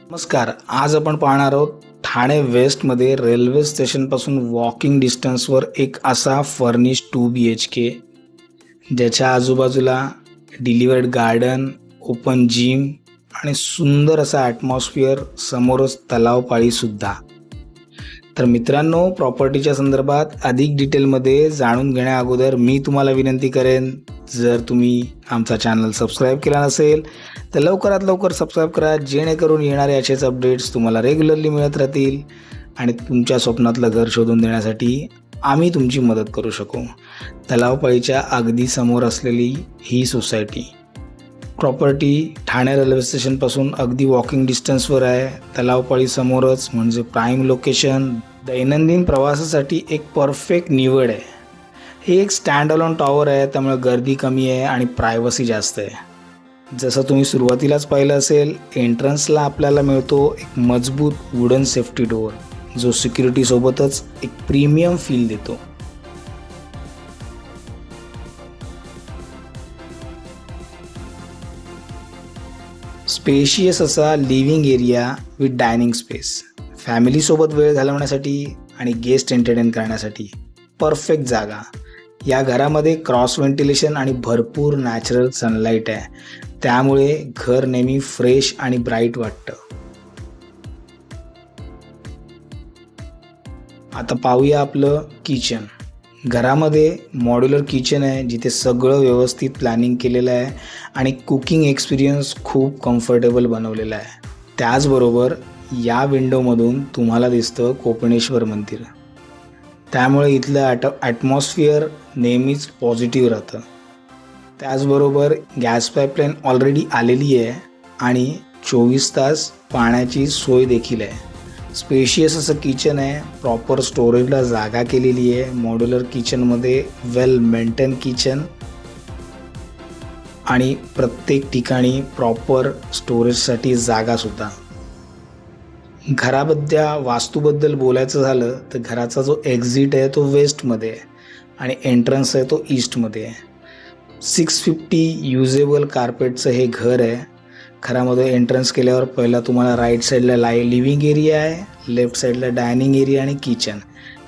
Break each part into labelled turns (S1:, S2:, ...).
S1: नमस्कार. आज आपण पाहणार आहोत ठाणे वेस्टमध्ये रेल्वे स्टेशनपासून वॉकिंग डिस्टन्सवर एक असा फर्निश 2 BHK ज्याच्या आजूबाजूला डिलिव्हर्ड गार्डन, ओपन जिम आणि सुंदर असा ॲटमॉस्फिअर, समोरच तलावपाळीसुद्धा. तर मित्रांनो, प्रॉपर्टीच्या संदर्भात अधिक डिटेलमध्ये जाणून घेण्या अगोदर मी तुम्हाला विनंती करेन, जर तुम्ही आमचा चॅनल सबस्क्राईब केला नसेल तर लवकरात लवकर सबस्क्राईब करा, जेणेकरून येणारे असेच अपडेट्स तुम्हाला रेग्युलरली मिळत राहतील आणि तुमच्या स्वप्नातलं घर शोधून देण्यासाठी आम्ही तुमची मदत करू शकू. तलावपाळीच्या अगदी समोर असलेली ही सोसायटी प्रॉपर्टी ठाणे रेल्वे स्टेशनपासून अगदी वॉकिंग डिस्टन्सवर आहे. तलावपाळी समोरच म्हणजे प्राईम लोकेशन, दैनंदिन प्रवासासाठी एक परफेक्ट निवड आहे. हे एक स्टँड अलोन टॉवर आहे, त्यामुळे गर्दी कमी आहे आणि प्रायव्हसी जास्त आहे. जसं तुम्ही सुरुवातीलाच पाहिलं असेल, एंट्रन्सला आपल्याला मिळतो एक मजबूत वुडन सेफ्टी डोअर, जो सिक्युरिटीसोबतच एक प्रीमियम फील देतो. स्पेशियस असा living area with dining space, फॅमिलीसोबत वेळ घालवण्यासाठी आणि गेस्ट एंटरटेन करण्यासाठी परफेक्ट जागा. या घरामध्ये क्रॉस व्हेंटिलेशन आणि भरपूर नॅचरल सनलाईट आहे, त्यामुळे घर नेहमी फ्रेश आणि ब्राईट वाटतं. आता पाहूया आपलं किचन. घरामध्ये मॉड्युलर किचन आहे, जिथे सगळं व्यवस्थित प्लॅनिंग केलेलं आहे आणि कुकिंग एक्सपिरियन्स खूप कम्फर्टेबल बनवलेला आहे. त्याचबरोबर या विंडोमधून तुम्हाला दिसतं कोपिनेश्वर मंदिर, त्यामुळे इथलं ॲटमॉस्फिअर नेहमीच पॉझिटिव्ह राहतं. त्याचबरोबर गॅस पाईपलाईन ऑलरेडी आलेली आहे आणि 24 तास पाण्याची सोय देखील आहे. स्पेशियस असं किचन आहे, प्रॉपर स्टोरेजला जागा केलेली आहे. मॉड्युलर किचनमध्ये वेल मेंटेन किचन आणि प्रत्येक ठिकाणी प्रॉपर स्टोरेजसाठी जागासुद्धा. घराबद्दल वास्तूबद्दल बोलायचं झालं तर घराचा जो एक्झिट आहे तो वेस्टमध्ये आहे आणि एंट्रन्स आहे तो ईस्टमध्ये आहे. 650 युजेबल कार्पेटचं हे घर आहे. घरामध्ये एंट्रन्स केल्यावर पहिला तुम्हाला राईट साईडला लिव्हिंग एरिया आहे, लेफ्ट साईडला डायनिंग एरिया आणि किचन.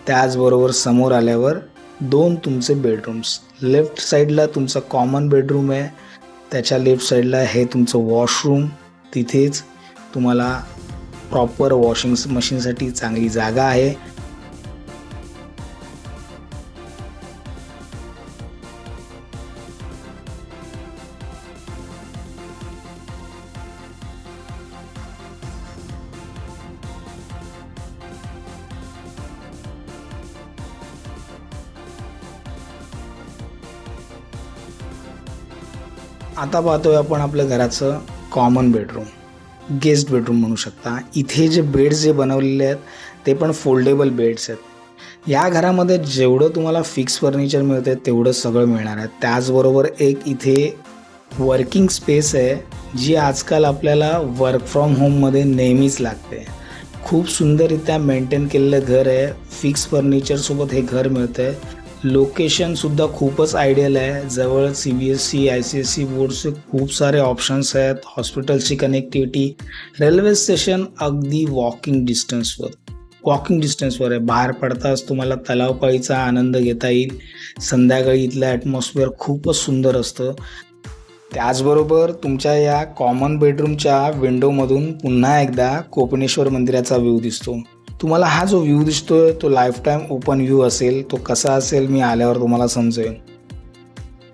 S1: त्याचबरोबर समोर आल्यावर 2 तुमचे बेडरूम्स. लेफ्ट साईडला तुमचा कॉमन बेडरूम आहे, त्याच्या लेफ्ट साईडला हे तुमचं वॉशरूम. तिथेच तुम्हाला प्रॉपर वॉशिंग मशीनसाठी चांगली जागा आहे. आता पाहतोय आपण आपल्या घराचं कॉमन बेडरूम, गेस्ट बेडरूम म्हणू शकता. इथे जे बेड्स जे बनवलेले आहेत ते पण फोल्डेबल बेड्स आहेत. या घरामध्ये जेवढं तुम्हाला फिक्स फर्निचर मिळतं तेवढं सगळं मिळणार आहे. त्याचबरोबर एक इथे वर्किंग स्पेस आहे, जी आजकाल आपल्याला वर्क फ्रॉम होममध्ये नेहमीच लागते. खूप सुंदररित्या मेंटेन केलेलं घर आहे. फिक्स फर्निचरसोबत हे घर मिळतं आहे. लोकेशनसुद्धा खूपच आयडियल आहे. जवळ CBSE ICSE बोर्डचे खूप सारे ऑप्शन्स आहेत. हॉस्पिटलची कनेक्टिव्हिटी, रेल्वे स्टेशन अगदी वॉकिंग डिस्टन्सवर आहे. बाहेर पडताच तुम्हाला तलावपाळीचा आनंद घेता येईल. संध्याकाळी इथलं ॲटमॉस्फिअर खूपच सुंदर असतं. त्याचबरोबर तुमच्या या कॉमन बेडरूमच्या विंडोमधून पुन्हा एकदा कोपिनेश्वर मंदिराचा व्ह्यू दिसतो. तुम्हाला हा जो व्ह्यू दिसतोय तो लाईफ टाईम ओपन व्ह्यू असेल. तो कसा असेल मी आल्यावर तुम्हाला समजेल.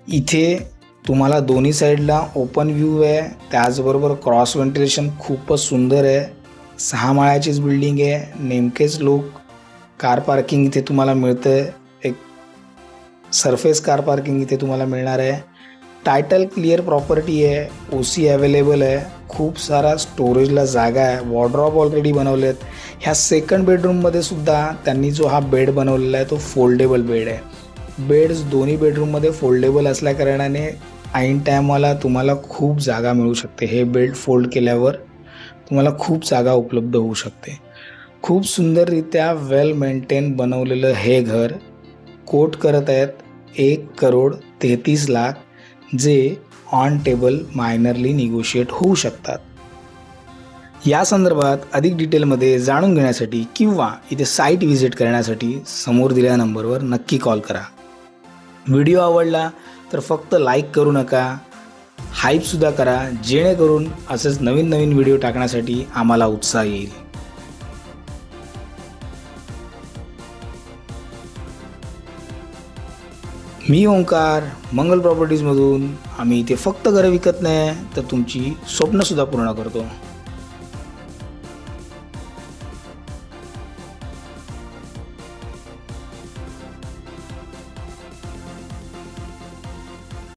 S1: इथे तुम्हाला दोन्ही साईडला ओपन व्ह्यू आहे, त्याचबरोबर क्रॉस व्हेंटिलेशन खूपच सुंदर आहे. 6 माळ्याचीच बिल्डिंग आहे. नेमकेच लोक कार पार्किंग इथे तुम्हाला मिळतं आहे. एक सरफेस कार पार्किंग इथे तुम्हाला मिळणार आहे. टायटल क्लिअर प्रॉपर्टी आहे. OC अवेलेबल आहे. खूप सारा स्टोरेजला जागा आहे. वॉर्डरॉब ऑलरेडी बनवले आहेत. ह्या सेकंड बेडरूममध्ये सुद्धा त्यांनी जो हा बेड बनवलेला आहे तो फोल्डेबल बेड आहे. बेड्स दोन्ही बेडरूममध्ये फोल्डेबल असल्याकारणाने ऐन टायमाला तुम्हाला खूप जागा मिळू शकते. हे बेड फोल्ड केल्यावर तुम्हाला खूप जागा उपलब्ध होऊ शकते. खूप सुंदररित्या वेल मेंटेन बनवलेलं हे घर कोट करत आहेत 1,33,00,000, जे ऑन टेबल मायनरली निगोशिएट होऊ शकतात. या संदर्भात अधिक डिटेलमध्ये जाणून घेण्यासाठी किंवा इथे साईट व्हिजिट करण्यासाठी समोर दिलेल्या नंबरवर नक्की कॉल करा. व्हिडिओ आवडला तर फक्त लाईक करू नका, हाईपसुद्धा करा, जेणेकरून असेच नवीन नवीन व्हिडिओ टाकण्यासाठी आम्हाला उत्साह येईल. मी ओंकार, मंगल प्रॉपर्टीजमधून. आम्ही इथे फक्त घरं विकत नाही तर तुमची स्वप्नसुद्धा पूर्ण करतो.